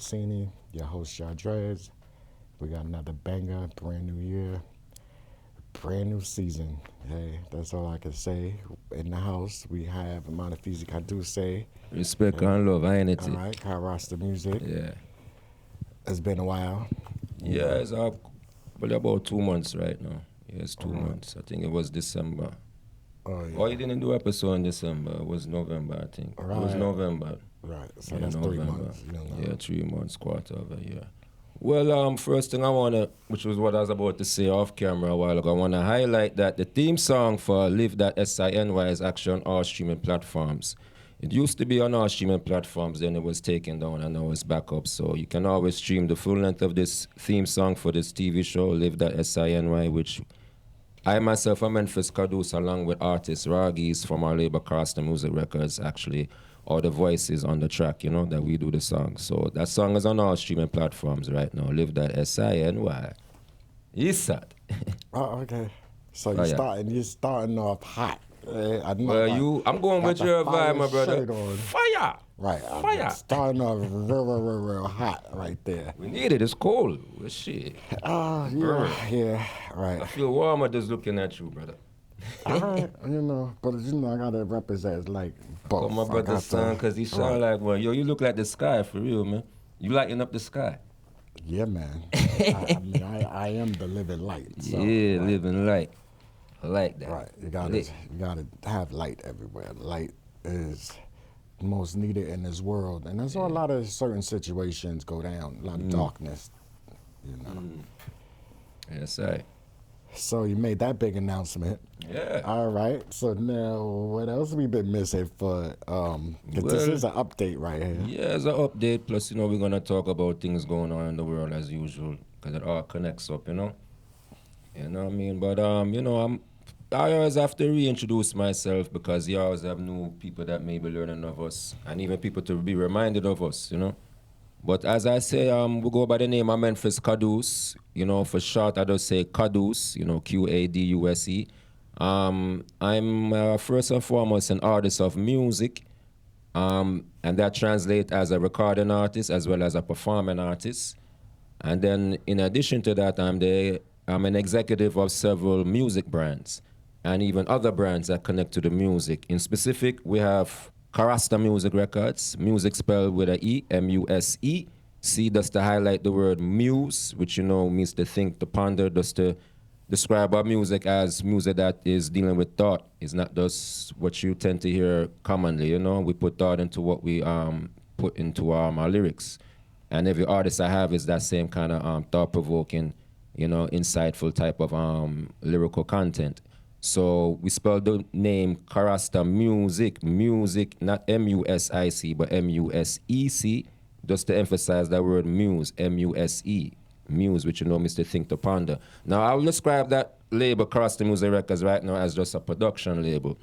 LIVEthatSINY, your host, Jadrez. We got another banger, brand new year, brand new season. Hey, that's all I can say. In the house, we have Montefizi Kaduse. Respect and love, ain't it? All right, Kyrasta Music. Yeah. It's been a while. Yeah, it's probably about 2 months right now. Yeah, it's 2 months. I think it was December. Oh, yeah. Oh, you didn't do episode in December. It was November, I think. It was Right. November. Right, so Yeah, that's 3 November. months. You know. Yeah, 3 months, quarter of a year. Well, first thing I wanna, which was what I was about to say off camera a while ago, I wanna highlight that the theme song for LIVEthatSINY is actually on all streaming platforms. It used to be on all streaming platforms, then it was taken down, and now it's back up. So you can always stream the full length of this theme song for this TV show, LIVEthatSINY, which I myself am Memphis Caduce, along with artists Raggies from our label Costa Music Records, actually, or the voices on the track, that we do the song. So that song is on all streaming platforms right now. LIVEthatSINY. Yes, sir. Oh, okay. So Oh, you're starting off hot. I know Well, I'm going with your vibe, my brother. On. Fire! Right, Fire! starting off real hot right there. We need it. It's cold. Well, shit. Oh, yeah, right. I feel warmer just looking at you, brother. All right, but I gotta represent like both. Oh, my brother's son, because he sound like one. Yo, you look like the sky for real, man. You lighting up the sky. Yeah, man. I am the living light. So, yeah, living light. I like that. Right, you gotta have light everywhere. Light is most needed in this world, and that's why a lot of certain situations go down. A lot of darkness, Yes, I. So you made that big announcement. Yeah. All right. So now, what else we been missing for? 'Cause this is an update right here. Yeah, it's an update. Plus, we're gonna talk about things going on in the world as usual, because it all connects up, You know what I mean? But I always have to reintroduce myself because you always have new people that may be learning of us, and even people to be reminded of us, But as I say, we go by the name of Memphis Caduce. For short, I just say Caduce, Qaduse. I'm first and foremost an artist of music, and that translates as a recording artist as well as a performing artist. And then in addition to that, I'm an executive of several music brands and even other brands that connect to the music. In specific, we have Kyrasta Music Records, music spelled with a E, M-U-S-E. C, just to highlight the word muse, which means to think, to ponder, just to describe our music as music that is dealing with thought. It's not just what you tend to hear commonly, We put thought into what we put into our lyrics. And every artist I have is that same kind of thought-provoking, insightful type of lyrical content. So we spelled the name Kyrasta Music, not M-U-S-I-C, but M-U-S-E-C, just to emphasize that word muse, M-U-S-E, muse, which means to think, to ponder. Now, I will describe that label, Kyrasta Music Records, right now as just a production label.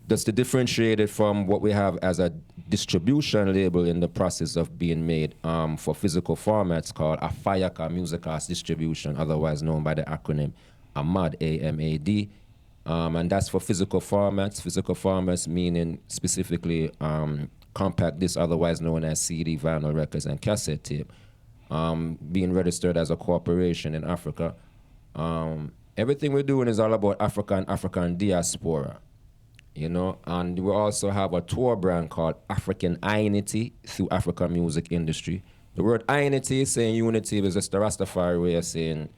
Just to differentiate it from what we have as a distribution label in the process of being made for physical formats called Afayaka Music Arts Distribution, otherwise known by the acronym AMAD, A-M-A-D. And that's for physical formats meaning specifically compact disc, otherwise known as CD, vinyl records, and cassette tape, being registered as a corporation in Africa. Everything we're doing is all about Africa and African diaspora, and we also have a tour brand called African aNti through African music industry. The word aNti is saying unity, is just the Rastafari way of saying,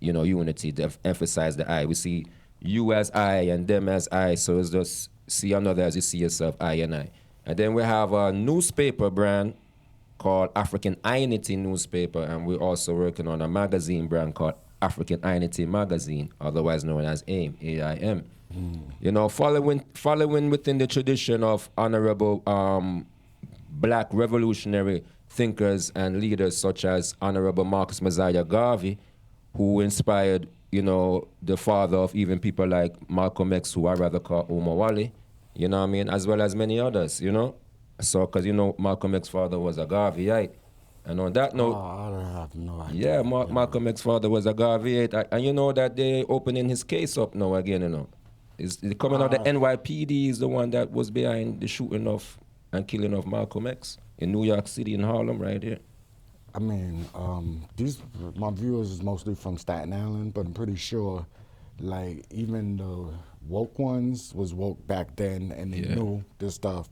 unity, to emphasize the I. We see you as I and them as I, so it's just see another as you see yourself, I and I. And then we have a newspaper brand called African aNti Newspaper, and we're also working on a magazine brand called African aNti Magazine, otherwise known as AIM, A-I-M. Following within the tradition of honorable black revolutionary thinkers and leaders such as Honorable Marcus Messiah Garvey, who inspired the father of even people like Malcolm X, who I rather call Omar Wally, as well as many others, So, because Malcolm X's father was a Garveyite. And on that note, I have no idea. yeah, Malcolm X's father was a Garveyite. And you know that they're opening his case up now again, Is the coming out the NYPD is the one that was behind the shooting of and killing of Malcolm X in New York City, in Harlem, right here. I mean, these my viewers is mostly from Staten Island, but I'm pretty sure, like even the woke ones was woke back then, and they Yeah. knew this stuff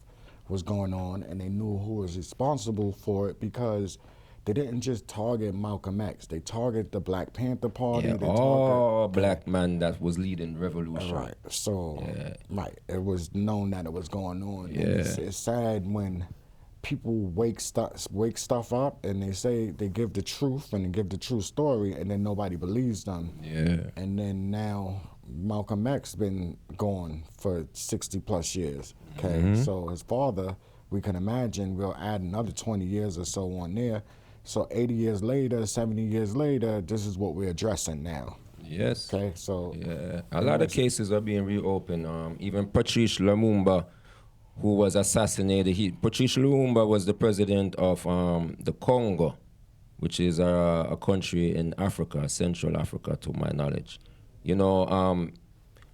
was going on, and they knew who was responsible for it because they didn't just target Malcolm X. They target the Black Panther Party. Yeah, They all target black man that was leading revolution. right. So Yeah. right, it was known that it was going on, and Yeah. it's sad when people wake stuff up and they say they give the truth and they give the true story, and then nobody believes them. Yeah. And then now Malcolm X been gone for 60 plus years. Okay, so his father, we can imagine, will add another 20 years or so on there. So 80 years later, 70 years later, this is what we're addressing now. Yes. Okay, so Yeah. A lot of cases are being reopened. Even Patrice Lumumba, who was assassinated. Patrice Lumumba was the president of the Congo, which is a country in Africa, Central Africa, to my knowledge. You know,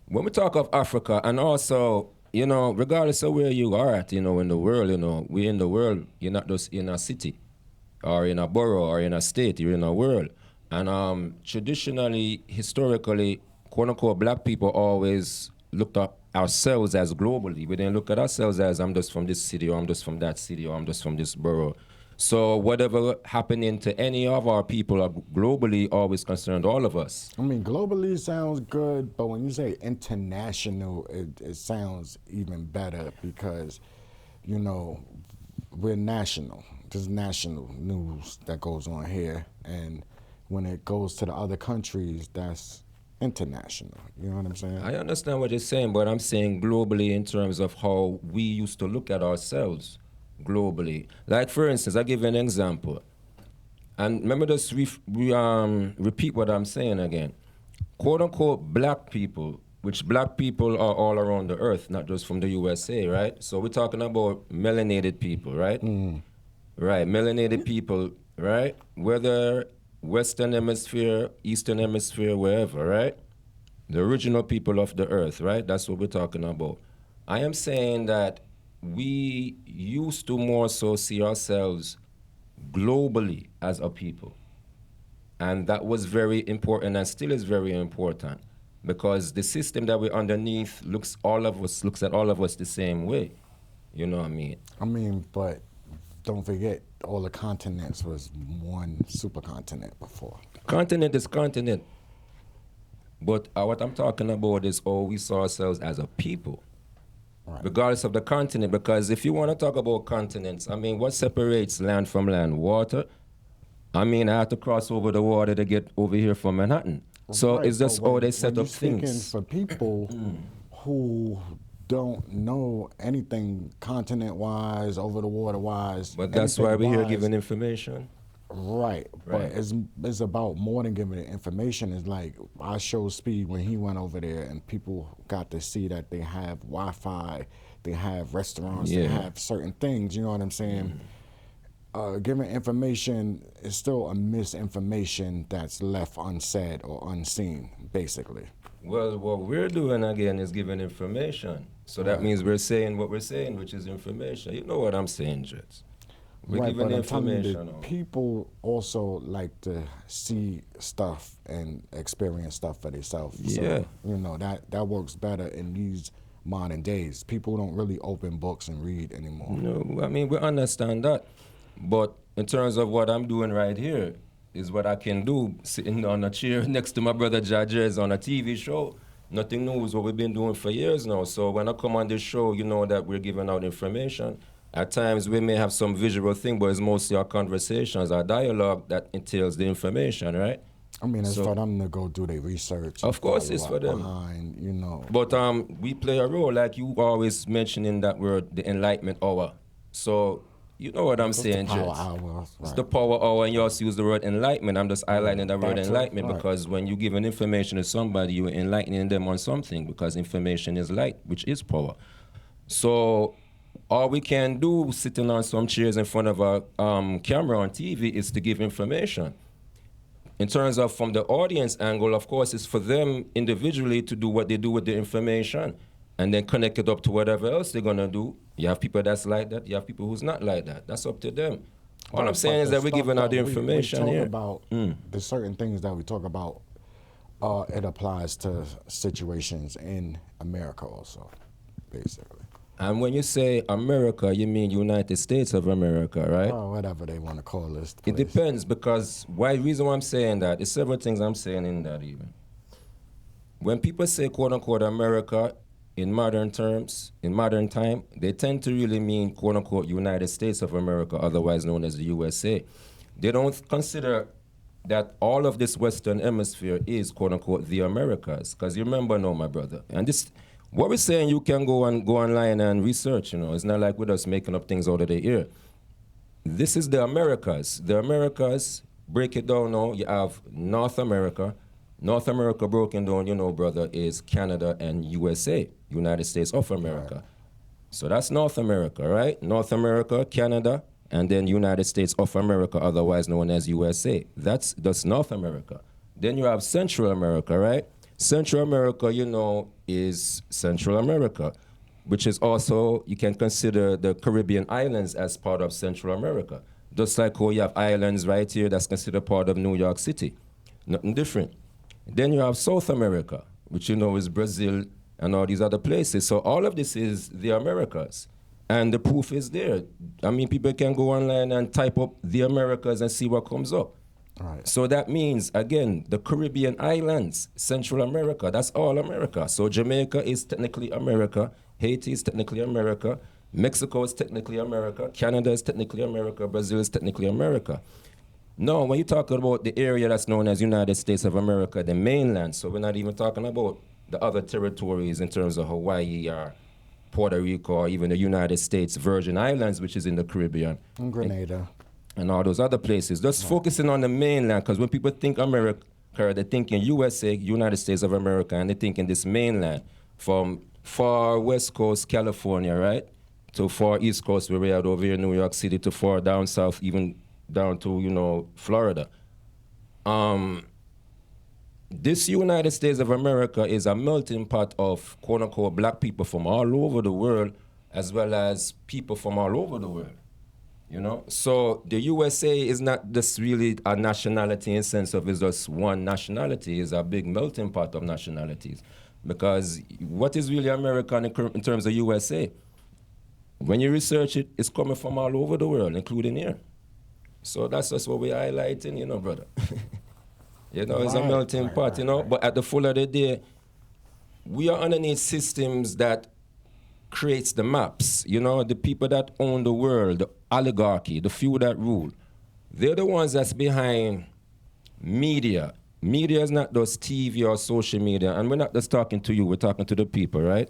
when we talk of Africa, and also, you know, regardless of where you are at, you know, in the world, you know, we in the world, you're not just in a city or in a borough or in a state, you're in a world. And traditionally, historically, quote unquote, black people always looked at ourselves as globally. We didn't look at ourselves as I'm just from this city, or I'm just from that city, or I'm just from this borough. So whatever happening to any of our people are globally always concerned all of us. I mean, globally sounds good, but when you say international, it sounds even better because, you know, we're national. There's national news that goes on here, and when it goes to the other countries, that's international. You know what I'm saying? I understand what you're saying, but I'm saying globally in terms of how we used to look at ourselves globally. Like, for instance, I'll give you an example. And remember, just repeat what I'm saying again. Quote unquote, black people, which black people are all around the earth, not just from the USA, right? So we're talking about melanated people, right? Right, melanated people, right? Whether Western Hemisphere, Eastern Hemisphere, wherever, right? The original people of the earth, right? That's what we're talking about. I am saying that we used to more so see ourselves globally as a people. And that was very important and still is very important because the system that we're underneath looks at all of us the same way. You know what I mean? I mean, but don't forget, all the continents was one supercontinent before. Continent is continent. But what I'm talking about is how we saw ourselves as a people, Right. regardless of the continent. Because if you want to talk about continents, I mean, what separates land from land? Water. I mean, I had to cross over the water to get over here from Manhattan. So Right, it's just but how they when set you're up speaking things. for people who don't know anything continent-wise, over the water-wise. But that's why we're here anything-wise, giving information. Right, Right. but it's about more than giving it information. It's like I showed Speed when he went over there, and people got to see that they have Wi-Fi, they have restaurants, they Yeah. have certain things. You know what I'm saying? Giving information is still a misinformation that's left unsaid or unseen, basically. Well, what we're doing again is giving information. So that means we're saying what we're saying, which is information. You know what I'm saying, Jets? We're Right, giving but I'm telling you, information. that people also like to see stuff and experience stuff for themselves. Yeah. So, you know, that works better in these modern days. People don't really open books and read anymore. No, I mean, we understand that. But in terms of what I'm doing right here, is what I can do sitting on a chair next to my brother Judges on a TV show. Nothing new is what we've been doing for years now. So when I come on this show, you know that we're giving out information. At times we may have some visual thing, but it's mostly our conversations, our dialogue that entails the information, right? I mean, it's So- for them to go do their research. Of and course follow it's up for them. behind, you know. But we play a role, like you always mentioning that word, the enlightenment hour. So you know what I'm It's saying, the power Jets? hour. It's Right. the power hour, and you also use the word enlightenment. I'm just highlighting the word That's it, enlightenment right. because when you give an information to somebody, you're enlightening them on something because information is light, which is power. So all we can do sitting on some chairs in front of a camera on TV is to give information. In terms of from the audience angle, of course, it's for them individually to do what they do with the information and then connect it up to whatever else they're going to do. You have people that's like that. You have people who's not like that. That's up to them. All I'm saying is the that we're stuff giving out that the we information talk here. about, the certain things that we talk about, it applies to situations in America also, basically. And when you say America, you mean United States of America, right? Or whatever they want to call this It place. depends, because reason why I'm saying that is several things I'm saying in that even. When people say quote unquote America in modern terms, in modern time, they tend to really mean quote unquote United States of America, otherwise known as the USA. They don't consider that all of this Western hemisphere is quote unquote the Americas. Because you remember now, my brother, and this what we're saying, you can go online and research, it's not like with us making up things out of the air. This is the Americas. The Americas, break it down now, you have North America. North America broken down, brother, is Canada and USA, United States of America. Right. So that's North America, right? North America, Canada, and then United States of America, otherwise known as USA. That's North America. Then you have Central America, right? Central America, is Central America, which is also, you can consider the Caribbean islands as part of Central America. Just like how you have islands right here that's considered part of New York City. Nothing different. Then you have South America, which is Brazil and all these other places. So all of this is the Americas. And the proof is there. I mean, people can go online and type up the Americas and see what comes up. Right. So that means, again, the Caribbean islands, Central America, that's all America. So Jamaica is technically America, Haiti is technically America, Mexico is technically America, Canada is technically America, Brazil is technically America. No, when you talk about the area that's known as United States of America, the mainland, so we're not even talking about the other territories in terms of Hawaii or Puerto Rico or even the United States Virgin Islands, which is in the Caribbean. And Grenada. And all those other places. Just focusing on the mainland, because when people think America, they're thinking USA, United States of America, and they're thinking this mainland from far west coast California, right, to far east coast where we are over here in New York City, to far down south, even down to, Florida. This United States of America is a melting pot of quote-unquote black people from all over the world, as well as people from all over the world. So the USA is not just really a nationality in the sense of it's just one nationality. It's a big melting pot of nationalities. Because what is really American in terms of USA? When you research it, it's coming from all over the world, including here. So that's just what we're highlighting, brother. It's a melting pot, But at the full of the day, we are underneath systems that creates the maps. The people that own the world, the oligarchy, the few that rule, they're the ones that's behind media. Media is not just TV or social media, and we're not just talking to you, we're talking to the people, right?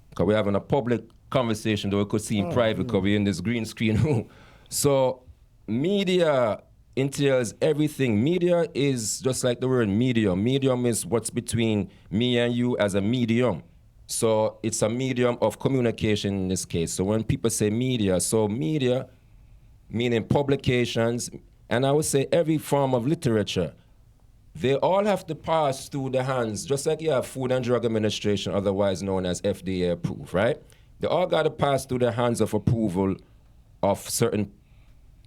Because we're having a public conversation that we could see in private because we're in this green screen room. So media entails everything. Media is just like the word medium. Medium is what's between me and you as a medium. So it's a medium of communication in this case. So when people say media, so media meaning publications, and I would say every form of literature, they all have to pass through the hands, just like you have Food and Drug Administration, otherwise known as FDA approved, right? They all got to pass through the hands of approval of certain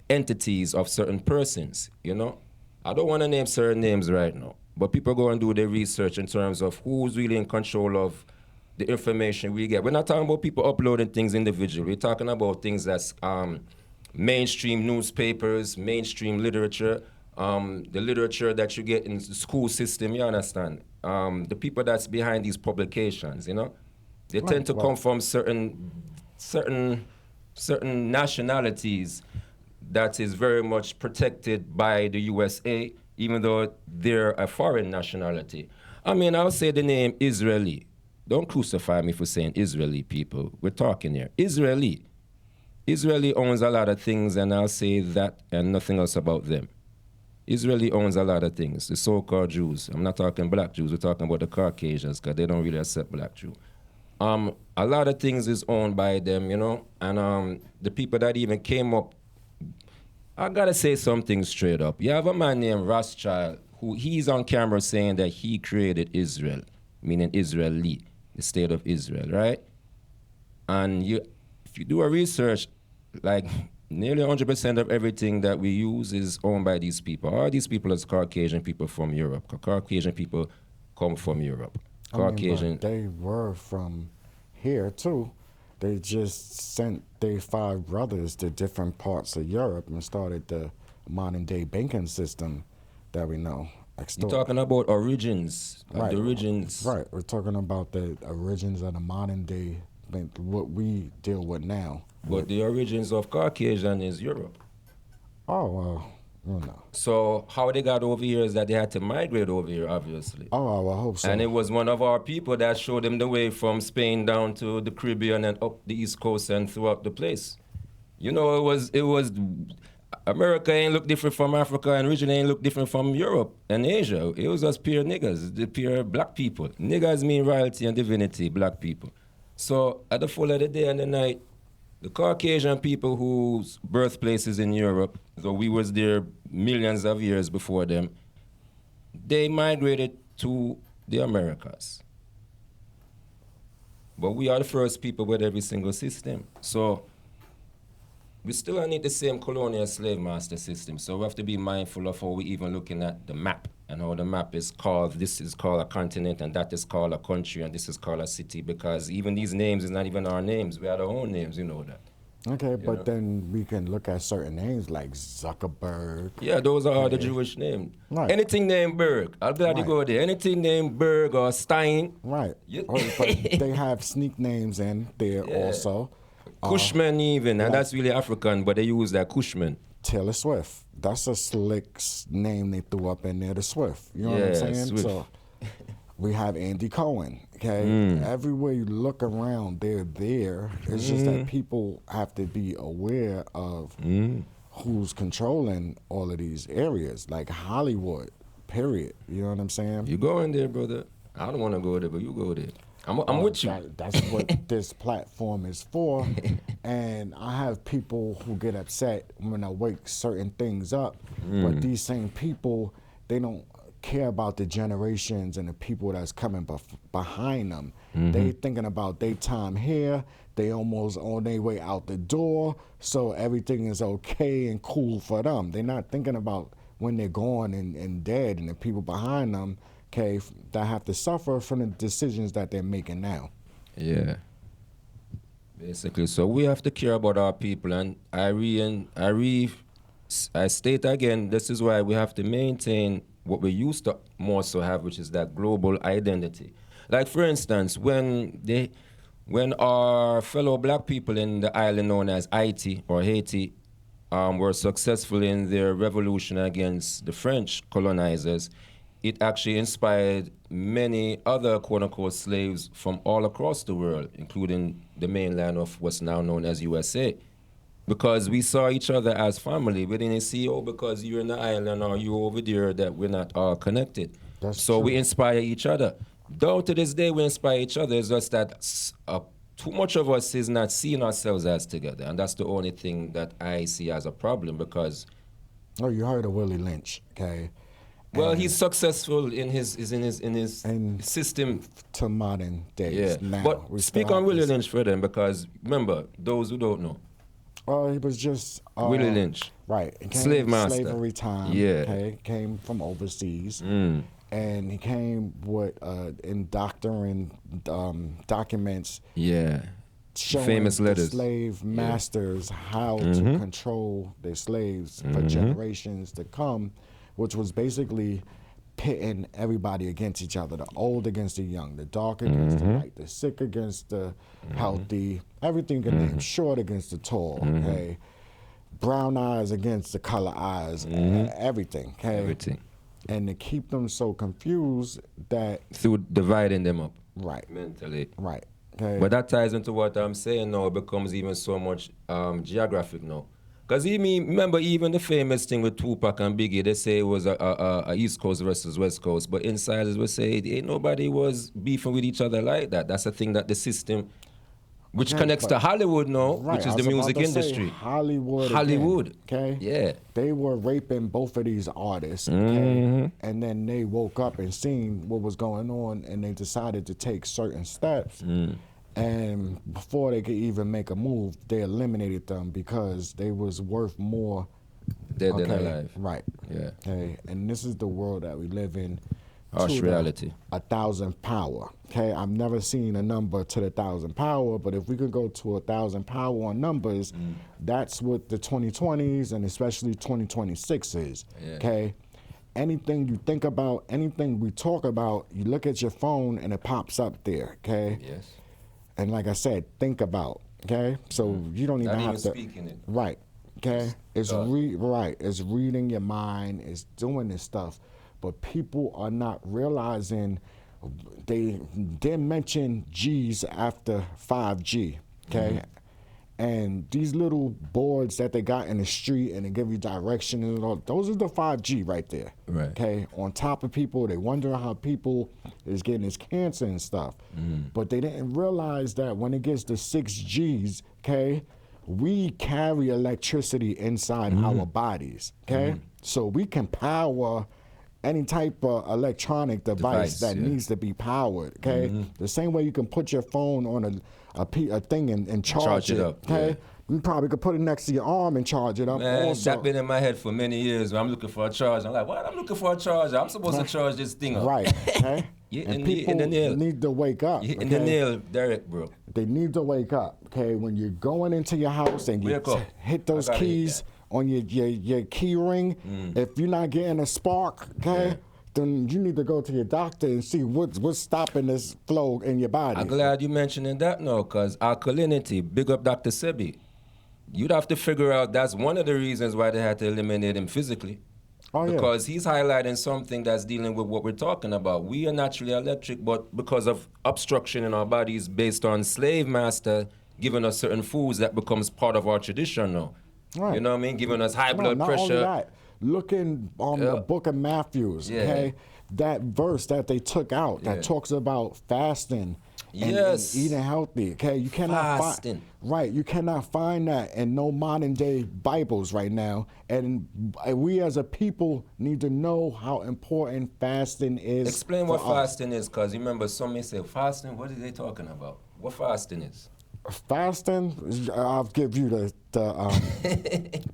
entities, of certain persons, I don't want to name certain names right now, but people go and do their research in terms of who's really in control of the information we get. We're not talking about people uploading things individually. We're talking about things that's mainstream newspapers, mainstream literature, the literature that you get in the school system, you understand? The people that's behind these publications, they tend to come from certain nationalities that is very much protected by the USA, even though they're a foreign nationality. I mean, I'll say the name Israeli. Don't crucify me for saying Israeli, people. We're talking here. Israeli. Israeli owns a lot of things, and I'll say that and nothing else about them. Israeli owns a lot of things, the so-called Jews. I'm not talking black Jews, we're talking about the Caucasians, because they don't really accept black Jews. A lot of things is owned by them, and the people that even came up, I gotta say something straight up. You have a man named Rothschild, who he's on camera saying that he created Israel, meaning Israeli, the state of Israel, right? And if you do a research, like nearly 100% of everything that we use is owned by these people. All these people is Caucasian people from Europe. Caucasian people come from Europe. Caucasian. But they were from here too. They just sent their 5 brothers to different parts of Europe and started the modern day banking system that we know. You're talking about origins. Right. The origins. Right. We're talking about the origins of the modern day, what we deal with now. But the origins of Caucasian is Europe. Oh, well, no. So how they got over here is that they had to migrate over here, obviously. Oh, I hope so. And it was one of our people that showed them the way from Spain down to the Caribbean and up the East Coast and throughout the place. You know, it was America ain't look different from Africa, and region ain't look different from Europe and Asia. It was just pure niggas, the pure black people. Niggas mean royalty and divinity, black people. So at the full of the day and the night, the Caucasian people whose birthplaces in Europe, so we was there millions of years before them, they migrated to the Americas. But we are the first people with every single system. So we still need the same colonial slave master system. So we have to be mindful of how we even looking at the map and how the map is called. This is called a continent and that is called a country and this is called a city, because even these names is not even our names. We have our own names, you know that. Okay, but then we can look at certain names like Zuckerberg. Yeah, those are all the Jewish names. Right. Anything named Berg, I'll glad you go there. Anything named Berg or Stein. Right. But they have sneak names in there also. Cushman even, and that's really African, but they use that Cushman. Taylor Swift. That's a slick name they threw up in there, the Swift. You know what I'm saying? Swift. So we have Andy Cohen. Okay, everywhere you look around, they're there. It's just that people have to be aware of who's controlling all of these areas, like Hollywood. Period. You know what I'm saying? You go in there, brother. I don't want to go there, but you go there. I'm with you. That's what this platform is for. And I have people who get upset when I wake certain things up. But these same people, they don't care about the generations and the people that's coming behind them. They thinking about their time here. They almost on their way out the door. So everything is okay and cool for them. They're not thinking about when they're gone and dead and the people behind them, okay, that have to suffer from the decisions that they're making now. Yeah. Basically, so we have to care about our people, and I state again, this is why we have to maintain what we used to more so have, which is that global identity. Like for instance, when our fellow black people in the island known as Haiti or Haiti were successful in their revolution against the French colonizers, it actually inspired many other quote-unquote slaves from all across the world, including the mainland of what's now known as USA. Because we saw each other as family. We didn't see, because you're in the island or you're over there, that we're not all connected. So we inspire each other. Down to this day, we inspire each other. It's just that too much of us is not seeing ourselves as together. And that's the only thing that I see as a problem, because... Oh, you heard of Willie Lynch, okay? Well, he's successful in his system to modern days. Yeah, now. but speak on Willie Lynch for them, because remember, those who don't know. Well, he was just Willie Lynch, right? Slave master, slavery time. Yeah, okay, came from overseas, and he came with indoctrinating documents. Yeah, showing famous letters. The slave masters how to control their slaves for generations to come, which was basically pitting everybody against each other, the old against the young, the dark against the light, the sick against the healthy, everything you can name, short against the tall, okay? Brown eyes against the color eyes, everything, okay? Everything. And to keep them so confused that... Through dividing them up. Right. Mentally. Right, okay? But that ties into what I'm saying now. It becomes even so much geographic now. Because remember, even the famous thing with Tupac and Biggie, they say it was a East Coast versus West Coast. But insiders would say ain't nobody was beefing with each other like that. That's a thing that the system, which connects to Hollywood now, which is the music industry. Hollywood. Okay? Yeah. They were raping both of these artists, okay? And then they woke up and seen what was going on, and they decided to take certain steps. And before they could even make a move, they eliminated them because they was worth more. Dead than alive. Right. Yeah. Okay. And this is the world that we live in. Harsh to the reality. 1,000 power. Okay. I've never seen a number to the 1,000 power, but if we could go to 1,000 power on numbers, that's what the 2020s and especially 2026 is. Yeah. Okay. Anything you think about, anything we talk about, you look at your phone and it pops up there. Okay. Yes. And like I said, think about. Okay. So you don't even Not have even to. speaking it. Right. Okay. It's thought. right. It's reading your mind. It's doing this stuff, but people are not realizing they mention G's after 5G. Okay. And these little boards that they got in the street and they give you direction and all, those are the 5G right there. Right. Okay. On top of people, they wonder how people is getting this cancer and stuff. But they didn't realize that when it gets to 6Gs, okay, we carry electricity inside our bodies. Okay. So we can power any type of electronic device that needs to be powered. Okay. The same way you can put your phone on a thing and charge it up. Okay. Yeah. You probably could put it next to your arm and charge it up. Man, also, that been in my head for many years. When I'm looking for a charger. I'm like, what? I'm looking for a charger. I'm supposed to charge this thing up. right. Okay. You and hitting people the nail. need to wake up. You hitting the nail, Derek, bro. They need to wake up. Okay. When you're going into your house and you Wake up. hit those I gotta hit keys on your key ring, if you're not getting a spark, okay, then you need to go to your doctor and see what's stopping this flow in your body. I'm glad you mentioning that now, because alkalinity, big up Dr. Sebi. You'd have to figure out that's one of the reasons why they had to eliminate him physically. Oh, yeah. Because he's highlighting something that's dealing with what we're talking about. We are naturally electric, but because of obstruction in our bodies based on slave master giving us certain foods that becomes part of our tradition now. Right. You know what I mean? Giving us high blood not pressure. Only that, looking on the book of Matthew, okay, that verse that they took out that talks about fasting and eating healthy, okay, you cannot Fasting. you cannot find that in no modern day Bibles right now, and we as a people need to know how important fasting is. Explain what fasting is, because you remember some may say, fasting, what are they talking about? What fasting is? Fasting, I'll give you the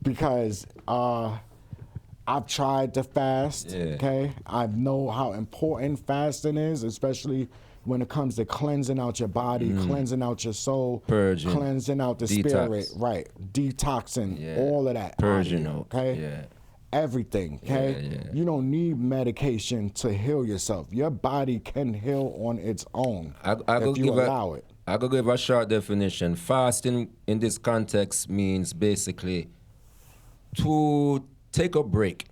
because I've tried to fast, okay? I know how important fasting is, especially when it comes to cleansing out your body, cleansing out your soul, purging, cleansing out the spirit, right? Detoxing, all of that. Purging, okay? Everything, okay? You don't need medication to heal yourself. Your body can heal on its own if you allow it. I could give a short definition. Fasting in this context means basically to take a break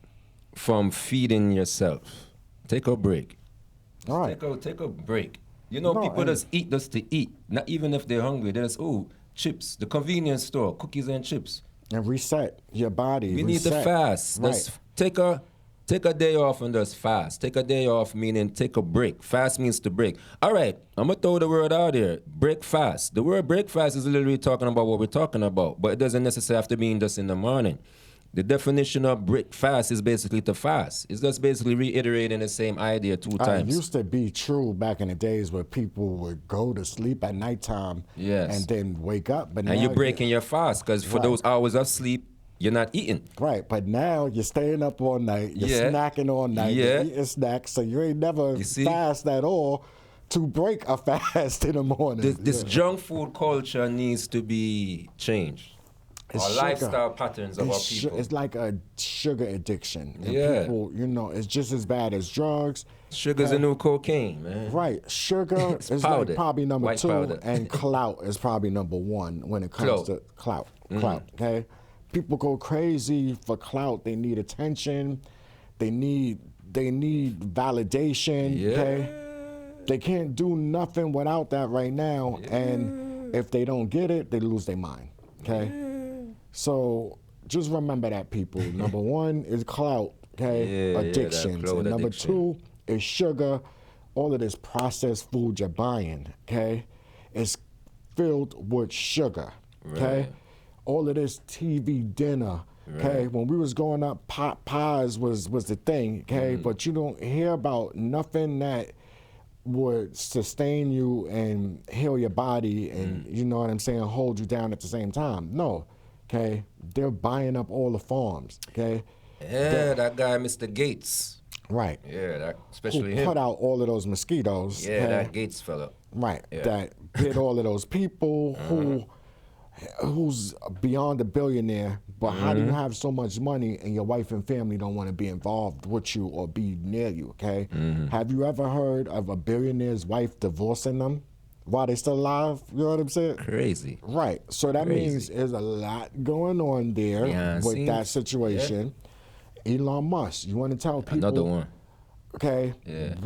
from feeding yourself. Take a break. All right. Take a break. You know, people just eat just to eat. Not even if they're hungry. They just, chips, the convenience store, cookies and chips. And reset your body. We need to fast. Right. Take a day off and just fast. Take a day off meaning take a break. Fast means to break. All right, I'm going to throw the word out here. Break fast. The word break fast is literally talking about what we're talking about, but it doesn't necessarily have to mean just in the morning. The definition of break fast is basically to fast. It's just basically reiterating the same idea two times. It used to be true back in the days where people would go to sleep at nighttime and then wake up. But and now you're breaking your fast because for those hours of sleep, you're not eating. Right, but now you're staying up all night, you're snacking all night, you're eating snacks, so you ain't never fast at all to break a fast in the morning. This junk food culture needs to be changed. Our lifestyle patterns of our people. It's like a sugar addiction. And people, you know, it's just as bad as drugs. Sugar's a new cocaine, man. Right. Sugar is like probably number White 2, powder. and clout is probably number 1 when it comes to clout. Clout, okay? People go crazy for clout. They need attention. They need validation, okay? They can't do nothing without that right now, and if they don't get it, they lose their mind, okay? So just remember that, people. Number 1 is clout, okay? Addictions. And number 2 is sugar. All of this processed food you're buying, okay, is filled with sugar, okay? Right. All of this TV dinner, okay? Right. When we was growing up, pot pies was the thing, okay? But you don't hear about nothing that would sustain you and heal your body and, you know what I'm saying, hold you down at the same time. No, okay? They're buying up all the farms, okay? Yeah, that guy, Mr. Gates. Right. Yeah, that, Who especially him. put out all of those mosquitoes. Yeah, okay? that Gates fella. Right. Yeah. That did all of those people who's beyond a billionaire, but how do you have so much money and your wife and family don't want to be involved with you or be near you, okay? Have you ever heard of a billionaire's wife divorcing them while they're still alive? You know what I'm saying? Crazy. Right. So that means there's a lot going on there with that situation. Elon Musk, you want to tell people Another one. okay,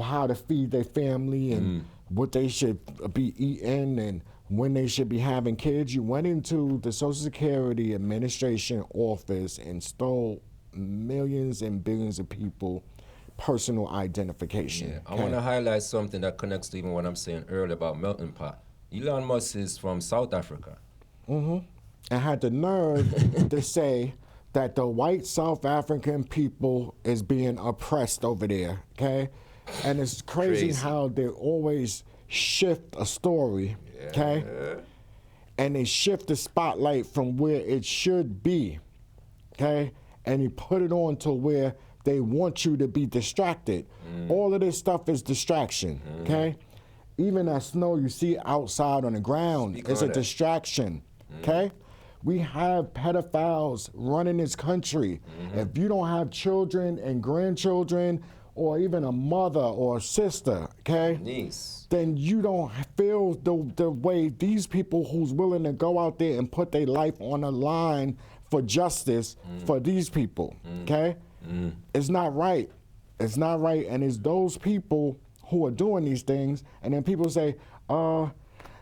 how to feed their family and what they should be eating and when they should be having kids. You went into the Social Security Administration office and stole millions and billions of people personal identification. Yeah. I want to highlight something that connects to even what I'm saying earlier about melting pot. Elon Musk is from South Africa. And had the nerve to say that the white South African people is being oppressed over there, okay? And it's crazy how they always shift a story, okay? And they shift the spotlight from where it should be, okay? And they put it on to where they want you to be distracted. All of this stuff is distraction, okay? Even that snow you see outside on the ground is a distraction, okay? We have pedophiles running this country. If you don't have children and grandchildren or even a mother or a sister, okay, Niece. then you don't feel the way these people who's willing to go out there and put their life on the line for justice for these people, okay? It's not right. It's not right. And it's those people who are doing these things, and then people say,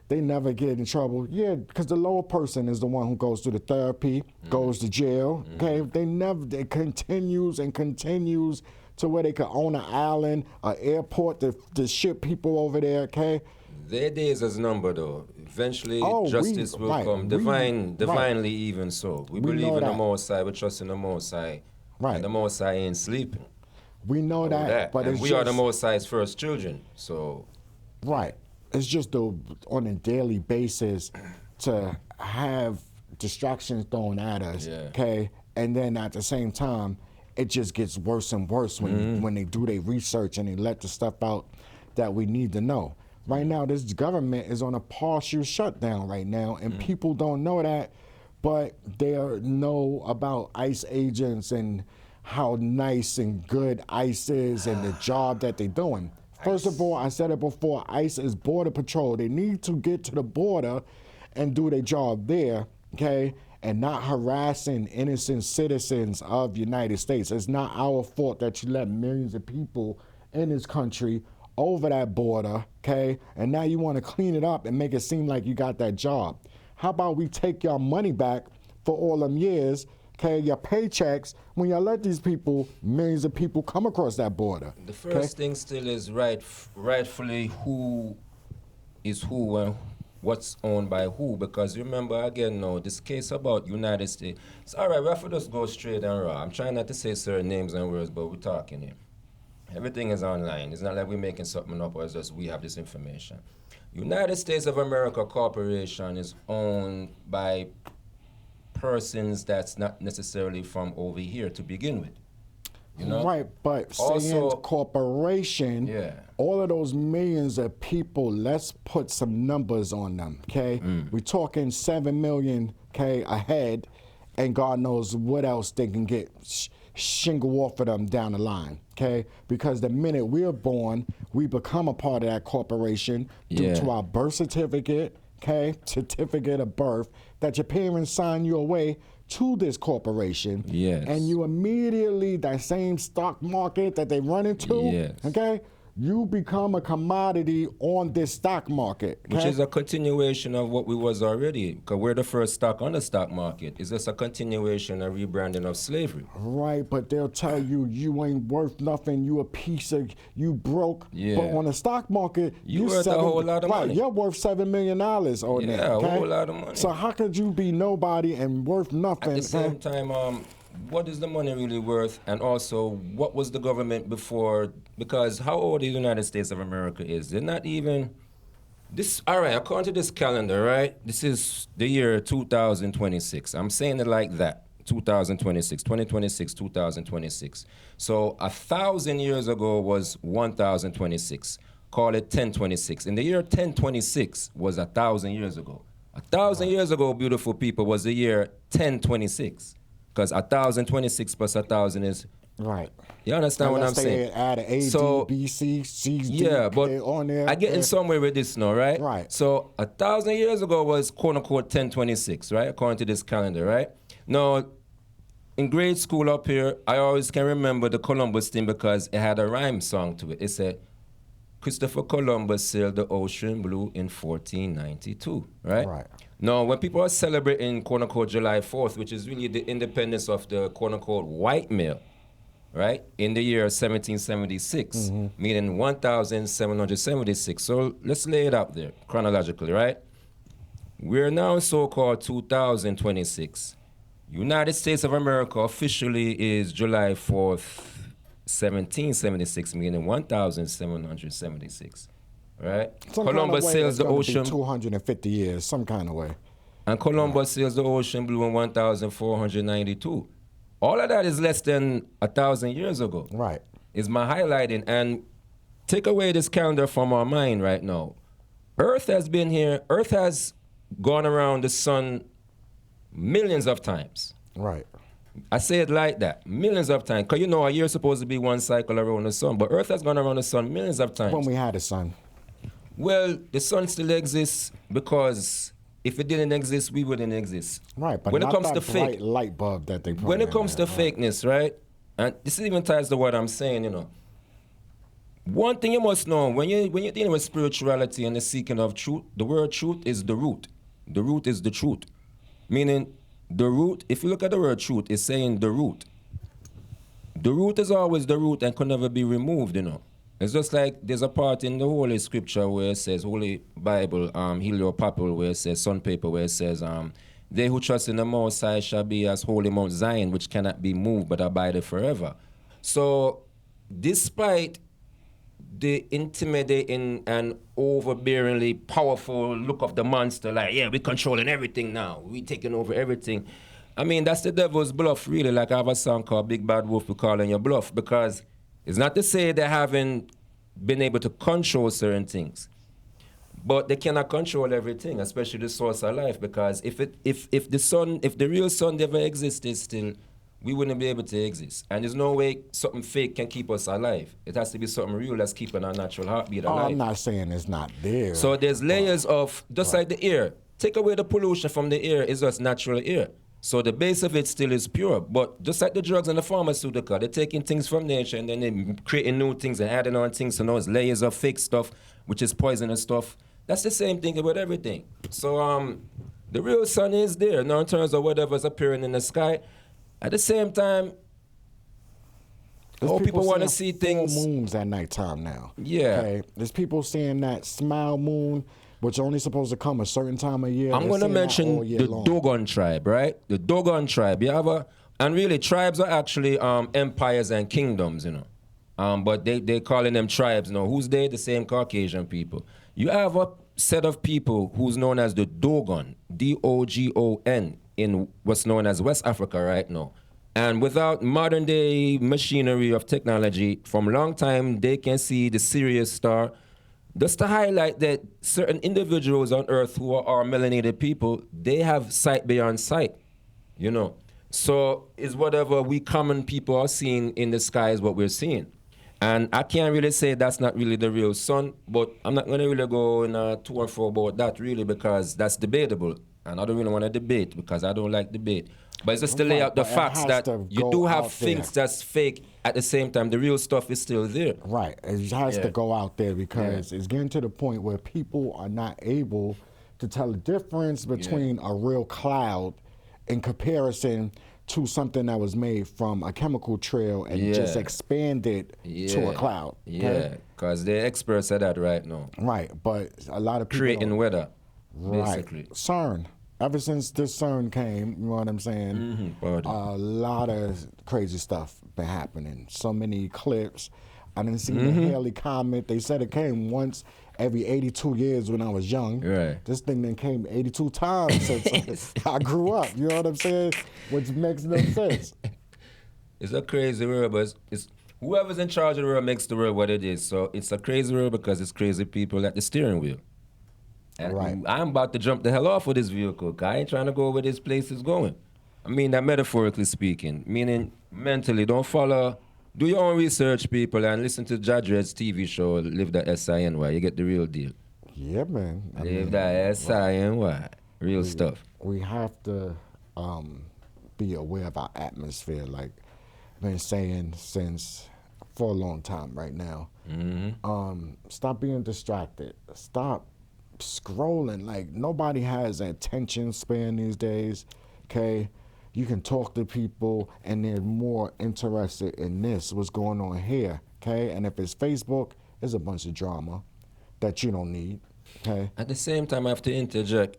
they never get in trouble. Yeah, because the lower person is the one who goes to the therapy, goes to jail. Okay, it continues and continues to where they could own an island, an airport to ship people over there. Okay. Their days is numbered though. Eventually, justice will come. Divinely even so. We believe in the Most High. We trust in the Most High. Right. And the Most High ain't sleeping. We know that. But and we are the Most High's first children. So. Right. It's just on a daily basis to have distractions thrown at us, okay? And then at the same time, it just gets worse and worse when they do their research and they let the stuff out that we need to know. Right now, this government is on a partial shutdown right now, and people don't know that, but they know about ICE agents and how nice and good ICE is and the job that they're doing. First of all, I said it before, ICE is Border Patrol. They need to get to the border and do their job there, okay, and not harassing innocent citizens of the United States. It's not our fault that you let millions of people in this country over that border, okay, and now you want to clean it up and make it seem like you got that job. How about we take your money back for all them years, okay, your paychecks, when you let these people, millions of people, come across that border. The first thing still is rightfully who is who and what's owned by who, because remember, again, now, this case about United States, it's all right, we have to just go straight and raw. I'm trying not to say certain names and words, but we're talking here. Everything is online. It's not like we're making something up or it's just we have this information. United States of America Corporation is owned by persons that's not necessarily from over here to begin with. You know? Right, but saying corporation, all of those millions of people, let's put some numbers on them, okay? We're talking 7 million, okay, ahead, and God knows what else they can get shingle off of them down the line, okay? Because the minute we're born, we become a part of that corporation due to our birth certificate, okay, certificate of birth, that your parents sign you away to this corporation. And you immediately, that same stock market that they run into, okay, you become a commodity on this stock market. Okay? Which is a continuation of what we was already, because we're the first stock on the stock market. It's just a continuation, a rebranding of slavery. Right, but they'll tell you, you ain't worth nothing, you a piece of, you broke. But on the stock market, you worth a whole lot of money. You're worth $7 million on there. Yeah, a whole lot of money. So how could you be nobody and worth nothing? At the same time, what is the money really worth, and also what was the government before? Because how old the United States of America is? They're not even this. All right, according to this calendar, right? This is the year 2026. I'm saying it like that. 2026, 2026, 2026. So 1,000 years ago was 1,026. Call it 1026. In the year 1026 was 1,000 years ago. 1,000 years ago, beautiful people, was the year 1026. Because 1,026 plus 1,000 is. Right. You understand what I'm saying? Add an A, So, D, B, C, C, D, yeah, but on there. I get in somewhere with this now, right? Right. So 1,000 years ago was quote unquote 1026, right? According to this calendar, right? Now, in grade school up here, I always can remember the Columbus thing because it had a rhyme song to it. It said, Christopher Columbus sailed the ocean blue in 1492, right? Right. Now, when people are celebrating quote unquote July 4th, which is really the independence of the quote unquote white male, right, in the year 1776, meaning 1776. So let's lay it out there chronologically, right? We're now in so-called 2026. United States of America officially is July 4th, 1776, meaning 1776, right? Columbus sails the ocean. 250 years, some kind of way. And Columbus sails the ocean blue in 1492. All of that is less than 1,000 years ago. Right. Is my highlighting. And take away this calendar from our mind right now. Earth has been here. Earth has gone around the sun millions of times. Right. I say it like that, millions of times. Because you know a year's supposed to be one cycle around the sun, but Earth has gone around the sun millions of times. When we had a sun. Well, the sun still exists because if it didn't exist, we wouldn't exist. Right, but when not it comes that to bright fake light bulb that they put when it in comes there, to fakeness, right? And this even ties to what I'm saying, you know. One thing you must know, when you're dealing with spirituality and the seeking of truth, the word truth is the root. The root is the truth. Meaning, the root, if you look at the word truth, it's saying the root. The root is always the root and can never be removed, you know. It's just like there's a part in the Holy Scripture where it says, Holy Bible, Heliopapal, where it says, Sun Paper, where it says, they who trust in the Most High shall be as holy Mount Zion, which cannot be moved but abideth forever. So, despite the intimidating and overbearingly powerful look of the monster, like, yeah, we're controlling everything now, we're taking over everything. I mean, that's the devil's bluff, really. Like I have a song called Big Bad Wolf, we're calling your bluff, because it's not to say they haven't been able to control certain things, but they cannot control everything, especially the source of life, because if the real sun never existed still, we wouldn't be able to exist. And there's no way something fake can keep us alive. It has to be something real that's keeping our natural heartbeat alive. I'm not saying it's not there. So there's layers of, just like the air. Take away the pollution from the air, it's just natural air. So the base of it still is pure. But just like the drugs and the pharmaceutical, they're taking things from nature and then they're creating new things and adding on things. So now it's layers of fake stuff, which is poisonous stuff. That's the same thing with everything. So the real sun is there. Now in terms of whatever's appearing in the sky, at the same time, all people want to see things. Full moons at nighttime now. Yeah. Okay. There's people seeing that smile moon, which only supposed to come a certain time of year. I'm going to mention the Dogon tribe, right? The Dogon tribe. You have and really tribes are actually empires and kingdoms, you know. But they calling them tribes. You know, who's they? The same Caucasian people. You have a set of people who's known as the Dogon, Dogon, in what's known as West Africa right now. And without modern day machinery of technology, from a long time, they can see the Sirius star. Just to highlight that certain individuals on Earth who are melanated people, they have sight beyond sight, you know. So it's whatever we common people are seeing in the sky is what we're seeing. And I can't really say that's not really the real sun, but I'm not going to really go in a to and fro about that really, because that's debatable. And I don't really want to debate because I don't like debate. But it's just to lay out the facts that you do have things that's fake. At the same time, the real stuff is still there. Right. It has to go out there because it's getting to the point where people are not able to tell the difference between a real cloud in comparison to something that was made from a chemical trail and just expanded to a cloud. Yeah, because they're experts at that right now. Right, but a lot of people creating weather, right. basically. CERN. ever since the CERN came, you know what I'm saying? Pardon. A lot of crazy stuff been happening. So many clips. I didn't see the Haley comet. They said it came once every 82 years when I was young. Right. This thing then came 82 times since I grew up. You know what I'm saying? Which makes no sense. It's a crazy world, but it's whoever's in charge of the world makes the world what it is. So it's a crazy world because it's crazy people at the steering wheel. And Right. I'm about to jump the hell off of this vehicle, 'cause I ain't trying to go where this place is going. I mean that metaphorically speaking, meaning mentally. Don't follow. Do your own research, people, and listen to Jadred's TV show, Live That SINY. You get the real deal. Yeah, man. Live That SINY. Real stuff. We have to be aware of our atmosphere. Like I've been saying since for a long time right now. Stop being distracted. Stop scrolling. Like nobody has attention span these days. Okay, you can talk to people and they're more interested in this, what's going on here. Okay, and if it's Facebook, it's a bunch of drama that you don't need. Okay. At the same time, I have to interject.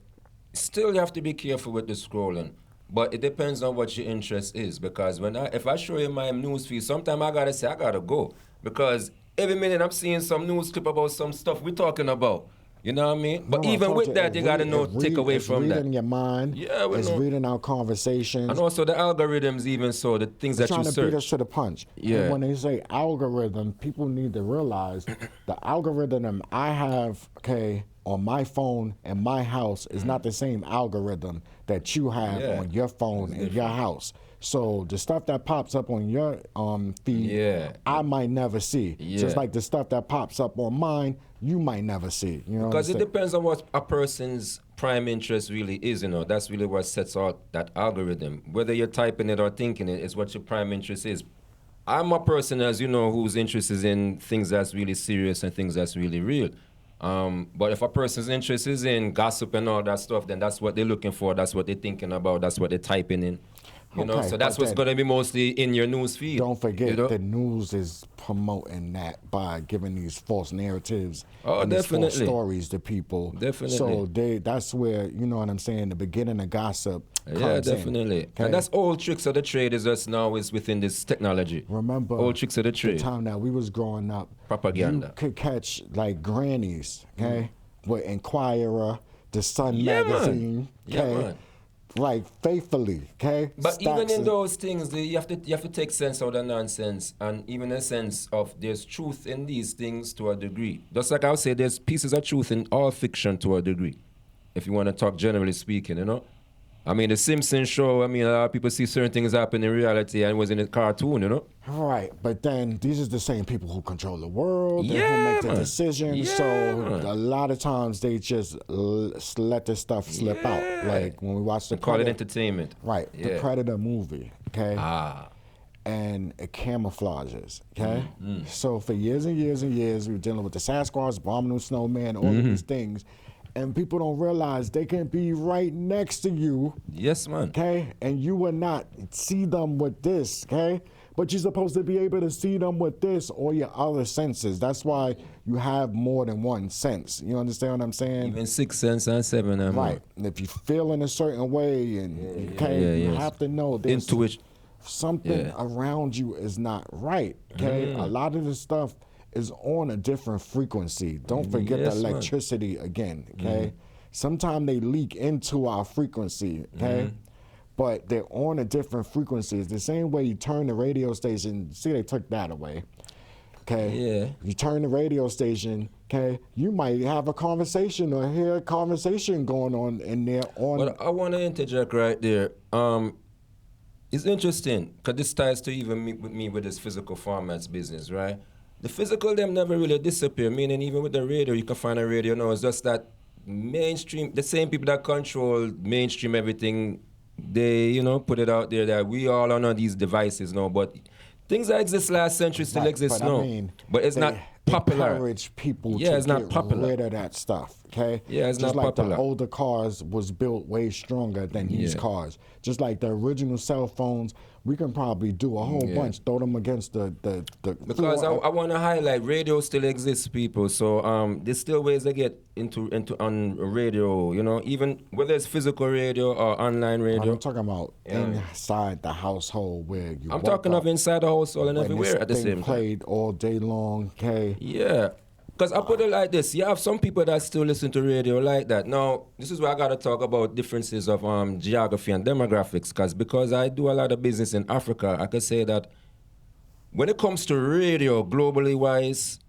Still, you have to be careful with the scrolling. But it depends on what your interest is. Because if I show you my news feed, sometimes I gotta say I gotta go. Because every minute I'm seeing some news clip about some stuff we're talking about. You know what I mean? But No, I even told with that, you gotta know, take away from it's that. reading your mind. Yeah, we it's know. reading our conversations. And also the algorithms, even so, the things They're that you trying to beat us search. to the punch. Yeah. And when they say algorithm, people need to realize the algorithm I have, okay, on my phone and my house is not the same algorithm that you have Yeah. on your phone and your house. So the stuff that pops up on your feed, Yeah. I might never see. Yeah. Just like the stuff that pops up on mine, you might never see. You know Because what it I'm saying? depends on what a person's prime interest really is, you know. That's really what sets out that algorithm. Whether you're typing it or thinking it is what your prime interest is. I'm a person, as you know, whose interest is in things that's really serious and things that's really real. But if a person's interest is in gossip and all that stuff, then that's what they're looking for. That's what they're thinking about. That's what they're typing in. You know, Okay, so that's but what's then- going to be mostly in your news feed. Don't forget, you know? the news is promoting that by giving these false narratives Oh, and these false definitely. stories to people. Definitely. So that's where, you know what I'm saying, the beginning of gossip Yeah, comes in, definitely. okay? And that's all tricks of the trade is us now is within this technology. Remember all tricks of the the trade. time that we was growing up, Propaganda. you could catch like grannies, okay, with Inquirer, the Sun Yeah, man. magazine, Yeah, okay, man. like faithfully, okay. But Stacks even in of- those things, you have to take sense out of nonsense, and even a sense of there's truth in these things to a degree. Just like I would say, there's pieces of truth in all fiction to a degree. If you want to talk generally speaking, you know. I mean, the Simpsons show. I mean, a lot of people see certain things happen in reality, and it was in a cartoon, you know. Right, but then these are the same people who control the world and who Yeah, make the man. decisions. Yeah, so man. a lot of times they just let this stuff slip out. Yeah. Like when we watch the They call it Predator, entertainment. right? The Yeah. Predator movie, okay, Ah. and it camouflages, okay. Mm-hmm. So for years and years and years, we were dealing with the Sasquatch, abominable snowman, all Mm-hmm. of these things, and people don't realize they can be right next to you. Yes, man. Okay, and you will not see them with this, okay? But you're supposed to be able to see them with this or your other senses. That's why you have more than one sense. You understand what I'm saying? Even 6 cents and 7 and more. Right. And if you feel in a certain way and okay, yeah, you yes. have to know there's Intuition. something Yeah. around you is not right. Okay? A lot of this stuff is on a different frequency. Don't forget Yes, the man. electricity again. Okay. Sometimes they leak into our frequency. Okay. But they're on a different frequency. It's the same way you turn the radio station. See, they took that away. Okay. Yeah. You turn the radio station. Okay. You might have a conversation or hear a conversation going on in there. But I want to interject right there. It's interesting because this ties to even me with this physical formats business, right? The physical them never really disappear. Meaning even with the radio, you can find a radio now. It's just that mainstream, the same people that control mainstream everything, they put it out there that we all are on these devices now. But things that exist last century still Right, exist but I now. mean, but it's they- not popular. encourage people Yeah, to it's not get popular. rid of that stuff. Okay. Yeah, it's just not like popular. the older cars was built way stronger than these Yeah. cars. Just like the original cell phones, we can probably do a whole Yeah. bunch, throw them against the Because floor. I want to highlight radio still exists, people. So there's still ways to get into on radio. You know, even whether it's physical radio or online radio. I'm talking about inside the household where you. I'm woke talking up of inside the household and when everywhere this at the thing same time. played all day long. Okay. Yeah. Because I put it like this, you have some people that still listen to radio like that. Now, this is where I got to talk about differences of geography and demographics. Because I do a lot of business in Africa, I could say that when it comes to radio, globally wise,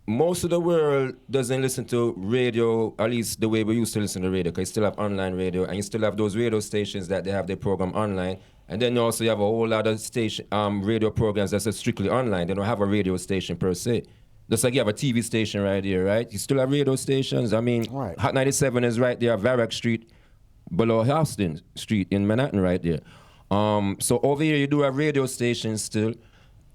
most of the world doesn't listen to radio, at least the way we used to listen to radio, because you still have online radio, and you still have those radio stations that they have their program online. And then you also have a whole lot of station radio programs that's strictly online. They don't have a radio station per se. Just like you have a TV station right here, right? You still have radio stations. I mean, Right. Hot 97 is right there, Varick Street, below Houston Street in Manhattan right there. So over here you do have radio stations still.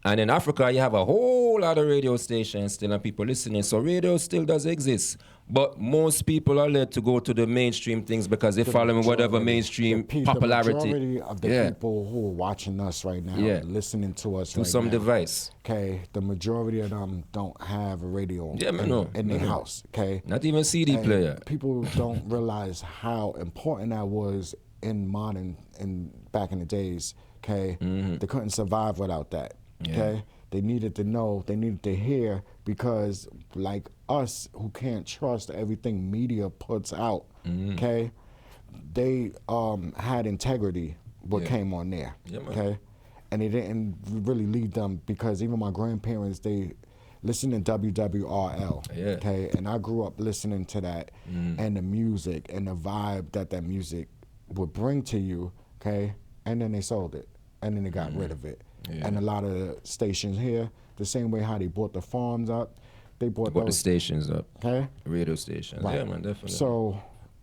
And in Africa, you have a whole lot of radio stations still and people listening. So radio still does exist. But most people are led to go to the mainstream things because they're following whatever mainstream popularity. The majority of the people who are watching us right now, listening to us through right some now, device. Okay, the majority of them don't have a radio in their house. Okay, not even CD and player. People don't realize how important that was in back in the days. Okay, they couldn't survive without that. Okay, they needed to know, they needed to hear, because like us who can't trust everything media puts out, okay, they had integrity what came on there, okay, and it didn't really lead them, because even my grandparents, they listened to WWRL, okay, and I grew up listening to that, and the music and the vibe that music would bring to you, okay, and then they sold it, and then they got rid of it. And a lot of the stations here, the same way how they bought the farms up, they bought the stations up. Okay? Radio stations. Right. Yeah, man, definitely. So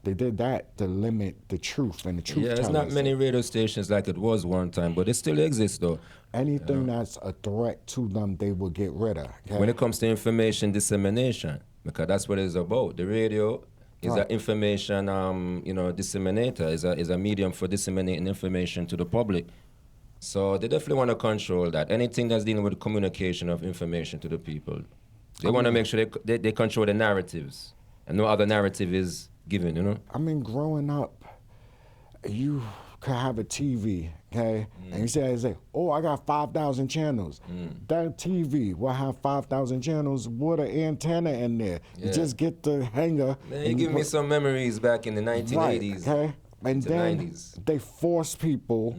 they did that to limit the truth and the truth. Yeah, there's not many radio stations like it was one time, but it still exists though. Anything that's a threat to them, they will get rid of. Okay? When it comes to information because that's what it's about. The radio is an information disseminator, is a medium for disseminating information to the public. So they definitely want to control that. Anything that's dealing with communication of information to the people. They want to make sure they control the narratives. And no other narrative is given, you know? I mean, growing up, you could have a TV, okay? And you say, oh, I got 5,000 channels. That TV will have 5,000 channels with an antenna in there. You just get the hanger. Man, you give me some memories back in the 1980s. Right, okay? And then 90s. They force people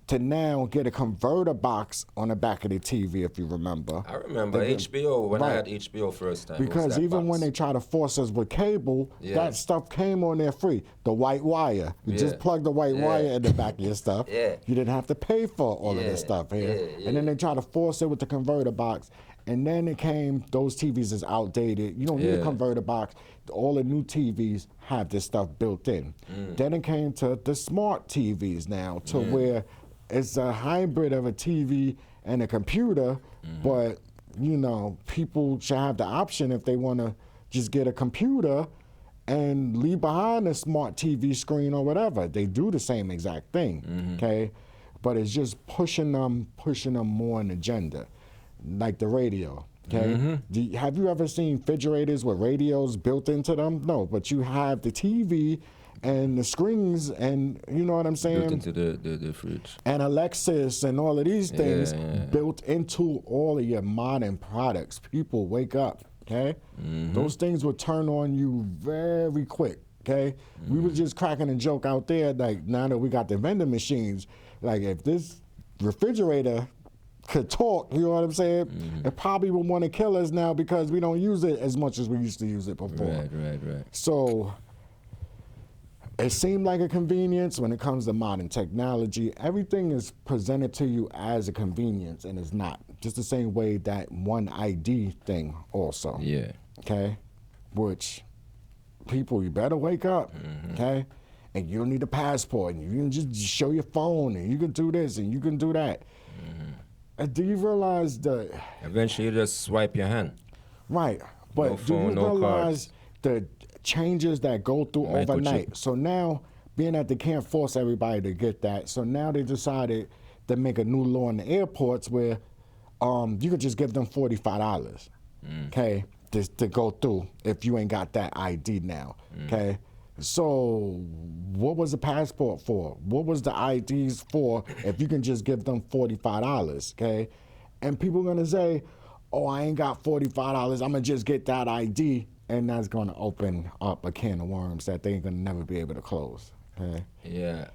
to now get a converter box on the back of the TV, if you remember. I remember HBO, when I had HBO first time. Because even when they try to force us with cable, that stuff came on there free. The white wire. You just plug the white wire in the back of your stuff. You didn't have to pay for all of this stuff here. And then they try to force it with the converter box. And then it came, those TVs is outdated. You don't need a converter box. All the new TVs have this stuff built in. Then it came to the smart TVs now, to where it's a hybrid of a TV and a computer, but, you know, people should have the option if they want to just get a computer and leave behind a smart TV screen or whatever. They do the same exact thing, okay? But it's just pushing them more an agenda, like the radio, okay? Have you ever seen refrigerators with radios built into them? No, but you have the TV and the screens, and you know what I'm saying? Built into the fridge. And Alexis and all of these things built into all of your modern products. People wake up, okay? Those things will turn on you very quick, okay? We were just cracking a joke out there, like now that we got the vending machines, like if this refrigerator could talk, you know what I'm saying? It probably would want to kill us now because we don't use it as much as we used to use it before. Right. So it seemed like a convenience when it comes to modern technology. Everything is presented to you as a convenience, and it's not. Just the same way that one ID thing also. Yeah. Okay? Which, people, you better wake up, okay? And you don't need a passport, and you can just show your phone, and you can do this, and you can do that. Do you realize that... Eventually you just swipe your hand. Right. No But do you phone, no realize cards. the changes that go through overnight? So now, being that they can't force everybody to get that, so now they decided to make a new law in the airports where you could just give them $45, okay, to go through if you ain't got that ID now, okay? So what was the passport for? What was the IDs for if you can just give them $45, okay? And people are gonna say, oh, I ain't got $45, I'm gonna just get that ID, and that's gonna open up a can of worms that they ain't gonna never be able to close, okay? Yeah.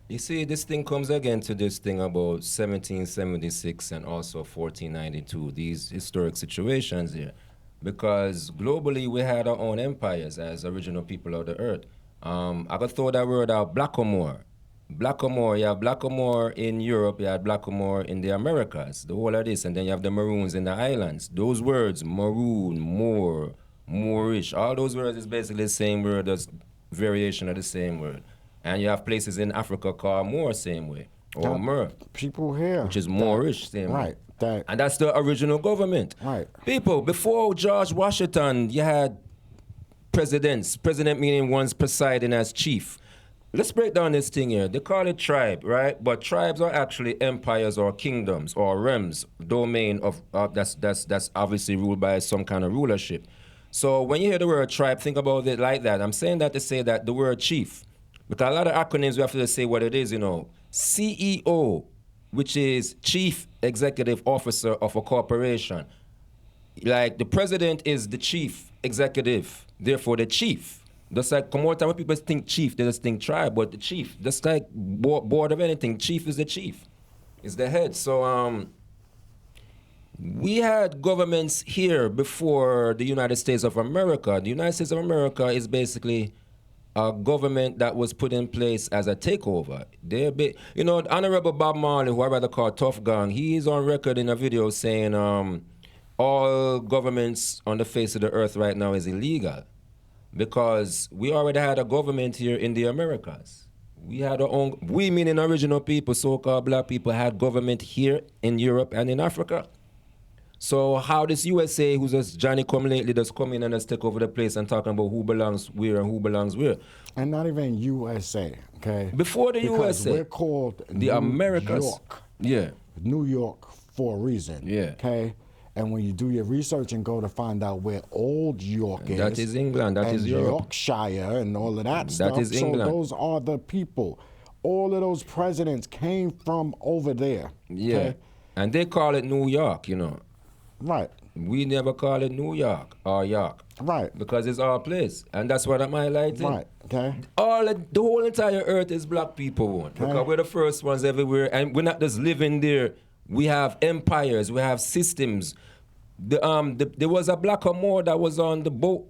You see, this thing comes again to this thing about 1776 and also 1492, these historic situations here. Because globally, we had our own empires as original people of the earth. I could throw that word out, Blackamoor. Blackamoor, you have Blackamoor in Europe, you had Blackamoor in the Americas, the whole of this, and then you have the Maroons in the islands. Those words, Maroon, Moor, Moorish, all those words is basically the same word, as variation of the same word. And you have places in Africa called Moor same way, or Mer, People here, which is Moorish same way. right? That And that's the original government. Right. People, before George Washington, you had presidents. President meaning one's presiding as chief. Let's break down this thing here. They call it tribe, right? But tribes are actually empires or kingdoms or realms, domain of that's obviously ruled by some kind of rulership. So when you hear the word tribe, think about it like that. I'm saying that to say that the word chief, because a lot of acronyms we have to say what it is, you know. CEO, which is Chief Executive Officer of a corporation. Like the president is the chief executive, therefore the chief. Just like come out time when people think chief, they just think tribe, but the chief, just like board of anything, chief is the chief, is the head. So we had governments here before the United States of America. The United States of America is basically a government that was put in place as a takeover. You know, Honorable Bob Marley, who I rather call Tough Gang, he is on record in a video saying all governments on the face of the earth right now is illegal because we already had a government here in the Americas. We had our own, we meaning original people, so-called black people, had government here in Europe and in Africa. So how this USA, who's just Johnny come lately, just come in and just take over the place and talking about who belongs where and who belongs where. And not even USA, okay? Before the because USA. we're called the Americas. York. Yeah. New York for a reason. Yeah. Okay? And when you do your research and go to find out where Old York is. That is England, that is Europe. Yorkshire and all of that stuff. That is England. So those are the people. All of those presidents came from over there. Yeah. Okay? And they call it New York, you know. Right. We never call it New York or York. Right. Because it's our place. And that's what I'm highlighting. Right. Okay. The whole entire earth is black people one. Okay. Because we're the first ones everywhere. And we're not just living there. We have empires. We have systems. There was a Blackamoor that was on the boat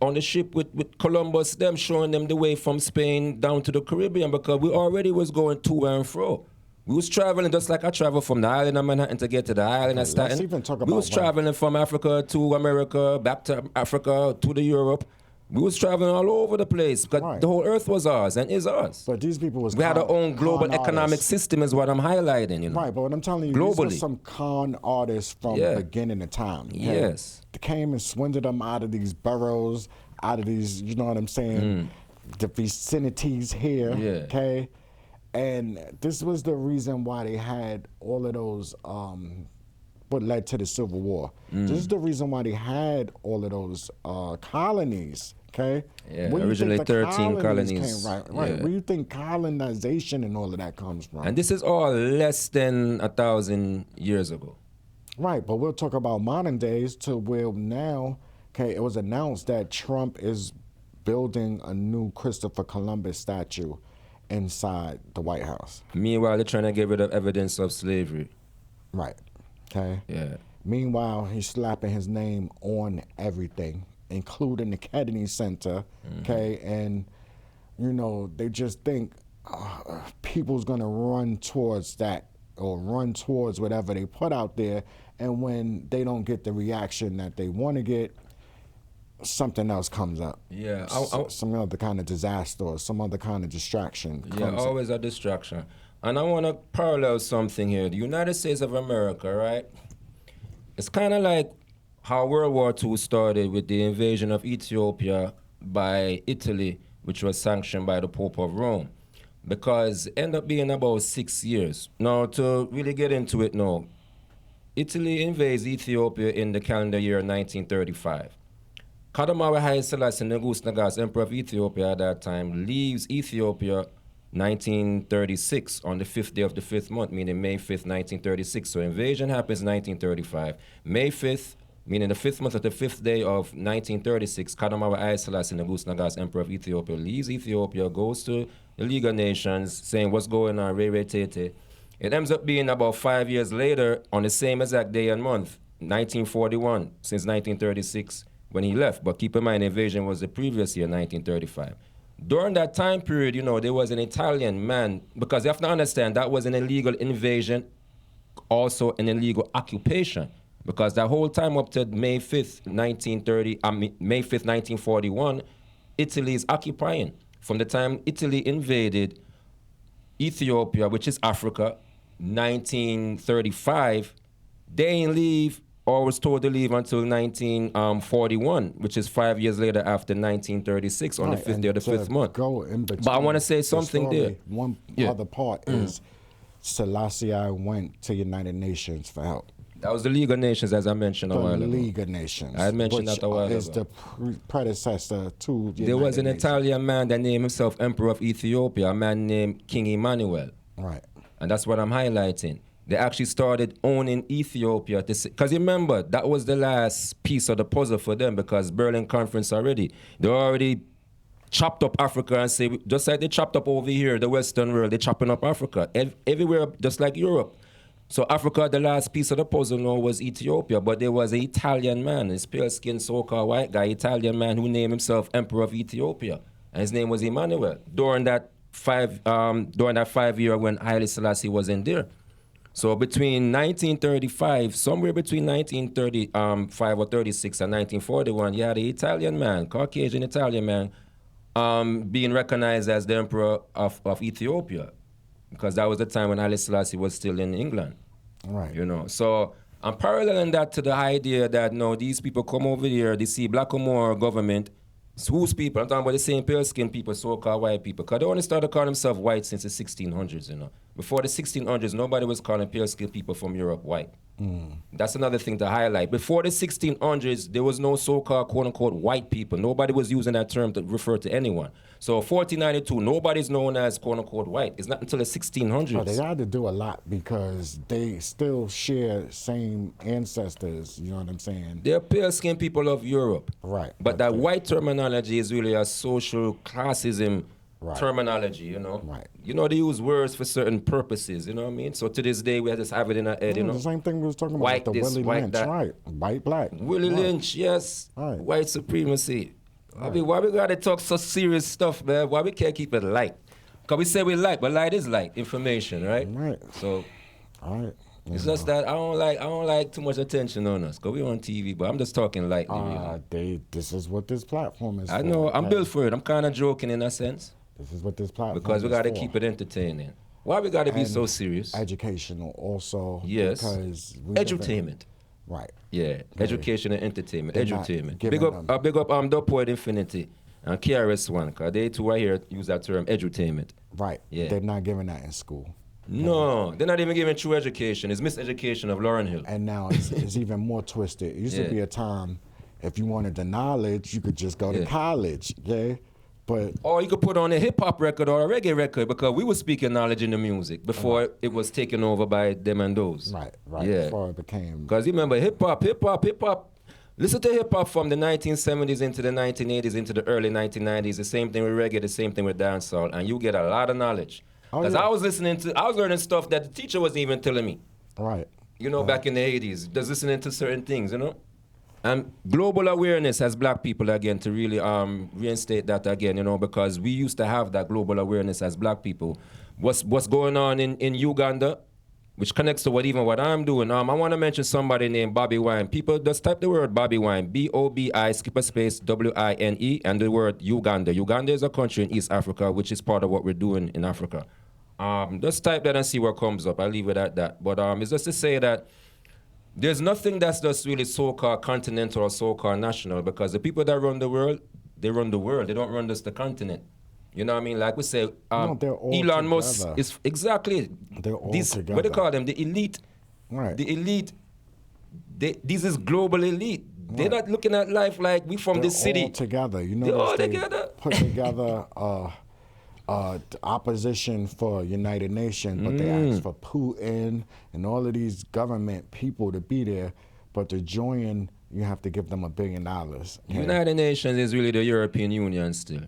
on the ship with Columbus, them showing them the way from Spain down to the Caribbean because we already was going to and fro. We was traveling just like I traveled from the island of Manhattan to get to the island of Staten. Let's even talk about we was traveling from Africa to America, back to Africa, to the Europe. We was traveling all over the place because the whole earth was ours and is ours. But these people was we had our own global economic system is what I'm highlighting, you know. Right, but what I'm telling you, globally. these were some con artists from the beginning of time. Okay? Yes. They came and swindled them out of these boroughs, out of these, you know what I'm saying, the vicinities here, okay? And this was the reason why they had all of those, what led to the Civil War. This is the reason why they had all of those colonies, okay? Yeah, originally 13 colonies. Right. Yeah. Where do you think colonization and all of that comes from? And this is all less than 1,000 years ago. Right, but we'll talk about modern days to where now, okay, it was announced that Trump is building a new Christopher Columbus statue inside the White House. Meanwhile, they're trying to get rid of evidence of slavery. Right, okay? Yeah. Meanwhile, he's slapping his name on everything, including the Kennedy Center, okay? And, you know, they just think people's gonna run towards that or run towards whatever they put out there, and when they don't get the reaction that they wanna get, something else comes up. Yeah. Some other kind of disaster or some other kind of distraction comes Yeah, always up. a distraction. And I want to parallel something here. The United States of America, right? It's kind of like how World War II started with the invasion of Ethiopia by Italy, which was sanctioned by the Pope of Rome. Because it ended up being about 6 years. Now, to really get into it now, Italy invades Ethiopia in the calendar year 1935. Kadamawa Haile Selassie Negus Nagas, Emperor of Ethiopia at that time, leaves Ethiopia 1936 on the 5th day of the 5th month, meaning May 5th, 1936. So invasion happens 1935. May 5th, meaning the 5th month of the 5th day of 1936, Kadamawa Haile Selassie Negus Nagas, Emperor of Ethiopia, leaves Ethiopia, goes to the League of Nations, saying what's going on, Ray Tete. It ends up being about 5 years later, on the same exact day and month, 1941, since 1936, when he left. But keep in mind, invasion was the previous year, 1935. During that time period, you know, there was an Italian man, because you have to understand that was an illegal invasion, also an illegal occupation, because that whole time up to May 5th, May 5th, 1941, Italy is occupying. From the time Italy invaded Ethiopia, which is Africa, 1935, they ain't leave or was told to leave until 1941, which is 5 years later after 1936 on the 5th day of the 5th month. But I want to say something there. One other part is Selassie went to United Nations for help. That was the League of Nations, as I mentioned a while ago. The League of Nations. I had mentioned that a while ago. Is the predecessor to the There was an Nations. Italian man that named himself Emperor of Ethiopia, a man named King Emmanuel. Right. And that's what I'm highlighting. They actually started owning Ethiopia. Because remember, that was the last piece of the puzzle for them, because Berlin Conference already, they already chopped up Africa and say, just like they chopped up over here, the Western world, they're chopping up Africa. Everywhere, just like Europe. So Africa, the last piece of the puzzle now was Ethiopia, but there was an Italian man, this pale-skinned so-called white guy, Italian man who named himself Emperor of Ethiopia, and his name was Emmanuel. During that 5 year when Haile Selassie was in there. So between 1935, somewhere between 1935 or 36 and 1941, you had an Italian man, Caucasian Italian man, being recognized as the Emperor of Ethiopia. Because that was the time when Haile Selassie was still in England. Right. You know, so I'm paralleling that to the idea that, no, these people come over here, they see black or more government. Whose people? I'm talking about the same pale-skinned people, so-called white people. Because they only started calling themselves white since the 1600s, you know. Before the 1600s, nobody was calling pale-skinned people from Europe white. That's another thing to highlight. Before the 1600s, there was no so-called quote-unquote white people. Nobody was using that term to refer to anyone. So 1492, nobody's known as quote-unquote white. It's not until the 1600s. But they had to do a lot because they still share same ancestors, you know what I'm saying? They're pale-skinned people of Europe. Right. But that white terminology is really a social classism Right. terminology, you know. Right. You know, they use words for certain purposes, you know what I mean? So to this day, we just have it in our head, you know. The same thing we was talking about White with the this, Willie white Lynch, that. right? White, black. Willie right. Lynch, yes. Right. White supremacy. I mean, why we gotta talk so serious stuff, man? Why we can't keep it light? Because we say we light, but light is light, information, right? Right. So All right. it's just that I don't like too much attention on us. Because we're on TV, but I'm just talking lightly. This is what this platform is I for. know, I'm okay? built for it. I'm kind of joking in a sense. This is what this platform Because we is got to for. keep it entertaining. Why we got to be And so serious? Educational also. Yes. Because we live in- Edutainment. Right. Yeah. Education and entertainment. They're not Edutainment. giving Big up the Poet Infinity and KRS-One, because they too are here use that term, edutainment. Right. Yeah. They're not giving that in school. No, they're not even giving true education. It's miseducation of Lauryn Hill. And now it's even more twisted. It used to Yeah. be a time, if you wanted the knowledge, you could just go to Yeah. college. Okay. But Or you could put on a hip-hop record or a reggae record, because we were speaking knowledge in the music before it was taken over by them and those. right. Yeah. Before it became Because you remember hip-hop. Listen to hip-hop from the 1970s into the 1980s into the early 1990s. The same thing with reggae, the same thing with dancehall. And you get a lot of knowledge. Oh, Because yeah. I was learning stuff that the teacher wasn't even telling me. right. You know, back in the 80s. Just listening to certain things, you know? And global awareness as black people, again, to really reinstate that again, you know, because we used to have that global awareness as black people. What's going on in Uganda, which connects to what I'm doing. I want to mention somebody named Bobby Wine. People, just type the word Bobby Wine, B-O-B-I, skip a space, W-I-N-E, and the word Uganda. Uganda is a country in East Africa, which is part of what we're doing in Africa. Just type that and see what comes up. I'll leave it at that. But it's just to say that there's nothing that's just really so-called continental or so-called national, because the people that run the world, they run the world. They don't run just the continent. You know what I mean? Like we say, No, they're all Elon Musk together. is exactly They're all this. together. What they call them? The elite. Right. The elite. This is global elite. They're not looking at life like we from They're the city. all together. You They're know, all they together. put together opposition for United Nations, but they ask for Putin and all of these government people to be there. But to join, you have to give them $1 billion. Okay? United Nations is really the European Union still.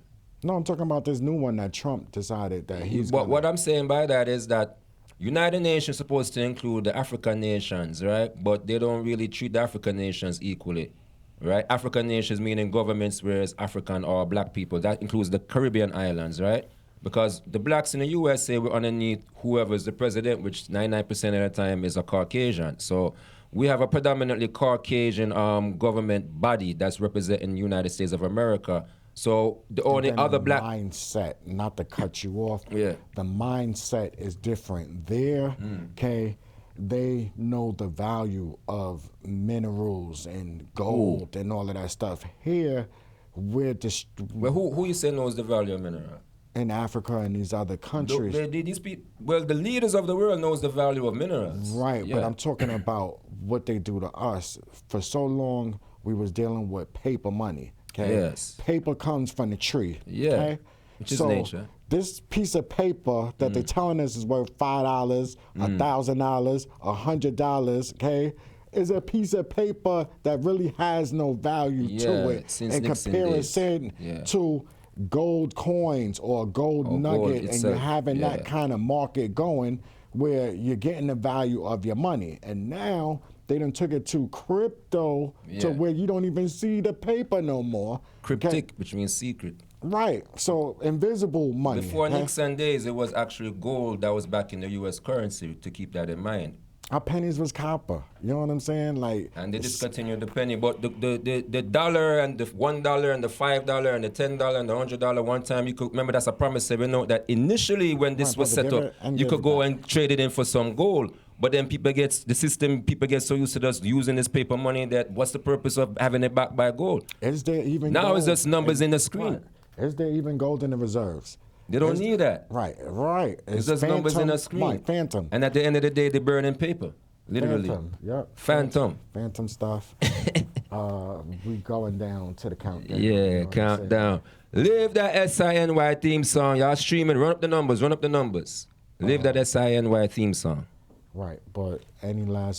No, I'm talking about this new one that Trump decided that he's. But what I'm saying by that is that United Nations is supposed to include the African nations, right? But they don't really treat the African nations equally, right? African nations meaning governments, whereas African or black people. That includes the Caribbean islands, right? Because the blacks in the USA were underneath whoever's the president, which 99% of the time is a Caucasian. So we have a predominantly Caucasian government body that's representing the United States of America. So the only other black mindset, not to cut you off. Yeah. The mindset is different. There, okay, they know the value of minerals and gold and all of that stuff. Here, we're just Well, who you say knows the value of mineral? in Africa and these other countries. These people, well, the leaders of the world knows the value of minerals. Right, Yeah. but I'm talking about what they do to us. For so long, we was dealing with paper money. Okay? Yes. Paper comes from the tree. Yeah, Okay? which is so nature. This piece of paper that they're telling us is worth $5, $1,000, $100, okay, is a piece of paper that really has no value to Yeah, it since in Nixon comparison days. Yeah. to gold coins or gold Or gold nugget, and you're itself, having yeah. that kind of market going where you're getting the value of your money. And now they done took it to crypto to Yeah. where you don't even see the paper no more. Cryptic, Okay? which means secret. Right. So invisible money. Before okay? Nixon days, it was actually gold that was back in the U.S. currency, to keep that in mind. Our pennies was copper. You know what I'm saying? Like, And they discontinued the penny. But the dollar and the $1 and the $5 and the $10 and the $100 one time, you could remember that's a promise. We know that initially when this Right, was but set give up, it and you give could it go back. and trade it in for some gold. But then people get so used to just using this paper money that what's the purpose of having it backed by gold? is there even Now gold? it's just numbers in the screen. Right. Is there even gold in the reserves? They don't Is- need that. Right, right. It's just numbers in a screen. Right, phantom. And at the end of the day, they burn in paper. Literally. Phantom, yep. Phantom. Phantom stuff. We going down to the countdown. Yeah, you know what I'm saying? countdown. Live that SINY theme song. Y'all streaming. Run up the numbers. Live that SINY theme song. Right, but any last